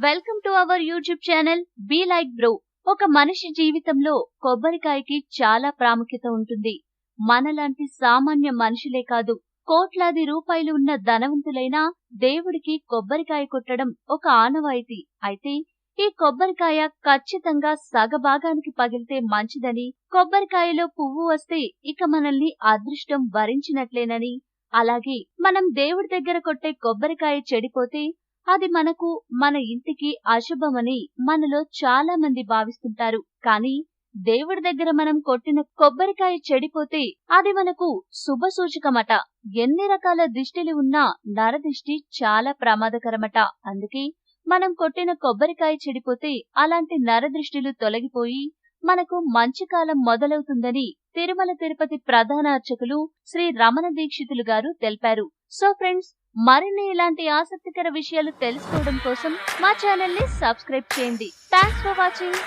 Welcome to our YouTube channel be like bro. ఒక మనిషి జీవితంలో కొబ్బరికాయకి చాలా ప్రాముఖ్యత ఉంటుంది. మనలాంటి సామాన్య మనుషులే కాదు, కోట్లాది రూపాయలు ఉన్న ధనవంతులైనా దేవుడికి కొబ్బరికాయ కొట్టడం ఒక ఆనవాయితీ. అయితే ఈ కొబ్బరికాయ ఖచ్చితంగా సగభాగానికి పగిలితే మంచిదని, కొబ్బరికాయలో పువ్వు వస్తే ఇక మనల్ని అదృష్టం వరించినట్లేనని, అలాగే మనం దేవుడి దగ్గర కొట్టే కొబ్బరికాయ చెడిపోతే అది మనకు, మన ఇంటికి అశుభమని మనలో చాలా మంది భావిస్తుంటారు. కానీ దేవుడి దగ్గర మనం కొట్టిన కొబ్బరికాయ చెడిపోతే అది మనకు శుభ సూచకమట. ఎన్ని రకాల దిష్టిలు ఉన్నా నరదిష్టి చాలా ప్రమాదకరమట. అందుకే మనం కొట్టిన కొబ్బరికాయ చెడిపోతే అలాంటి నరదృష్టిలు తొలగిపోయి మనకు మంచి కాలం మొదలవుతుందని తిరుమల తిరుపతి ప్రధాన అర్చకులు శ్రీ రమణ దీక్షితులు గారు తెలిపారు. సో ఫ్రెండ్స్, మరిన్ని ఇలాంటి ఆసక్తికర విషయాలు తెలుసుకోవడం కోసం మా ఛానల్ ని సబ్స్క్రైబ్ చేయండి. Thanks for watching.